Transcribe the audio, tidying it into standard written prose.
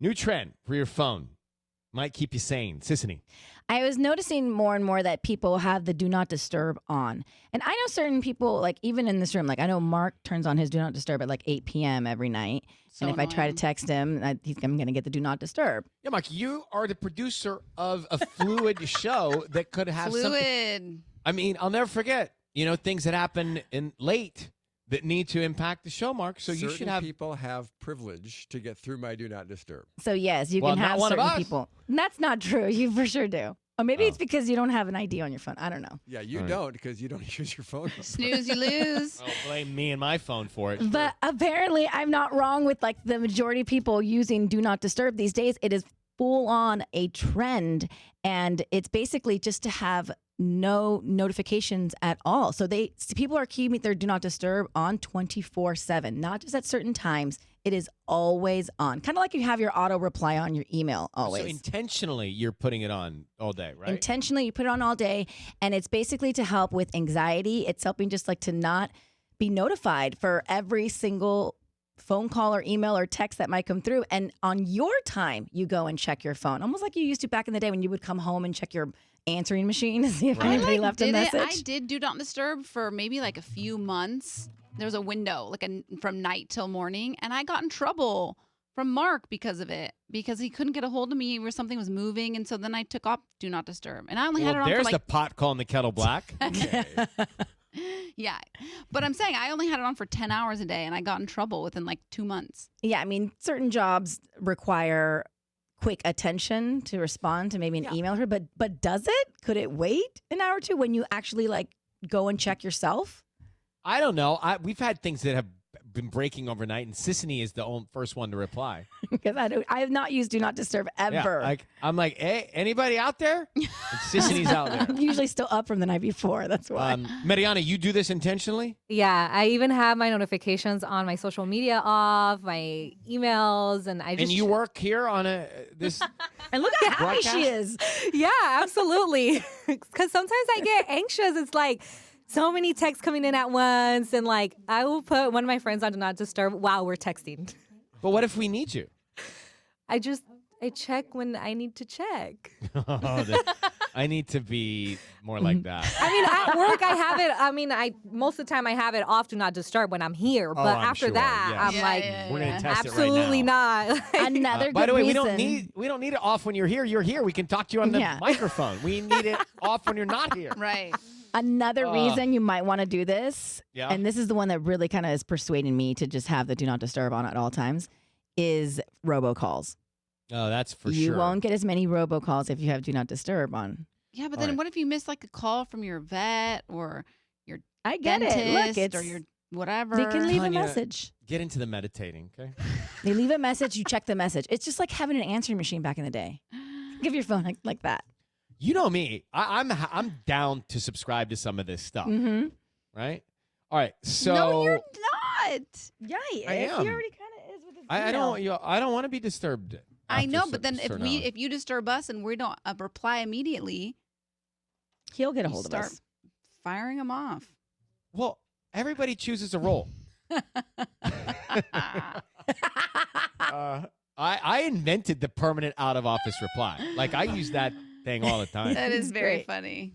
New trend for your phone. Might keep you sane. Sissany. I was noticing more and more that people have the do not disturb on. And I know certain people, like even in this room, like I know Mark turns on his do not disturb at like 8 p.m. every night. So and if I try to annoying. text him, I'm going to get the do not disturb. Yeah, Mike, you are the producer of a fluid show that could have something. Fluid. I mean, I'll never forget, things that happen in late that need to impact the show, Mark. So you should have people have privilege to get through my do not disturb. So yes, you Well, can not have one of certain us. people. And that's not true. You for sure do. Or maybe Oh. it's because you don't have an ID on your phone. I don't know. Yeah, you All right. don't because you don't use your phone. Snooze, you lose. well, blame me and my phone for it. But apparently I'm not wrong with like the majority of people using do not disturb these days. It is full on a trend, and it's basically just to have no notifications at all. So people are keeping their do not disturb on 24/7, not just at certain times. It is always on. Kind of like you have your auto reply on your email always. So intentionally, you're putting it on all day, right? Intentionally, you put it on all day, and it's basically to help with anxiety. It's helping just like to not be notified for every single phone call or email or text that might come through. And on your time, you go and check your phone, almost like you used to back in the day when you would come home and check your answering machine to see if Right. anybody left a message. I did do not disturb for maybe like a few months. There was a window from night till morning, and I got in trouble from Mark because of it, because he couldn't get a hold of me where something was moving, and so then I took off do not disturb, and I only had it on there's for the like pot calling the kettle black. yeah, but I'm saying I only had it on for 10 hours a day, and I got in trouble within like 2 months. Yeah, I mean, certain jobs require quick attention to respond to maybe an email her, but does it? Could it wait an hour or two when you actually like go and check yourself? I don't know. We've had things that have been breaking overnight, and Sissany is the first one to reply. Because I have not used do not disturb ever. Yeah, I'm like, hey, anybody out there? And Sissany's out there. I'm usually still up from the night before. That's why. Mariana, you do this intentionally? Yeah, I even have my notifications on my social media off, my emails, and I just. And you work here on this? And look how happy broadcast? she is. Yeah, absolutely. Because sometimes I get anxious. It's like so many texts coming in at once, and like I will put one of my friends on do not disturb while we're texting. But what if we need you? I check when I need to check. I need to be more like that. I mean, at work I have it. I mean, most of the time I have it off do not disturb when I'm here. But I'm after sure, that, yes. I'm like, We're gonna test absolutely it right now. not. Another By good the way, reason. we don't need it off when you're here. You're here. We can talk to you on the Yeah. microphone. We need it off when you're not here. Right. Another reason you might want to do this, Yeah. and this is the one that really kind of is persuading me to just have the do not disturb on at all times, is robocalls. Oh, that's for You sure. won't get as many robocalls if you have do not disturb on. Yeah, but All then right. what if you miss like a call from your vet or your I get dentist it. Look, it's or your whatever? they can leave a Tanya, message. Get into the meditating, okay? They leave a message. You check the message. It's just like having an answering machine back in the day. Give your phone like that. You know me. I'm down to subscribe to some of this stuff, Mm-hmm. right? All right. So No, you're not. Yeah, he I is. am. He already kind of is with his I email. don't want to be disturbed. I after know, cer- but then certain hours. if you disturb us and we don't reply immediately, He'll get a you hold of start us. firing them off. Well, everybody chooses a role. I invented the permanent out of office reply. Like I use that thing all the time. That is very Great. funny.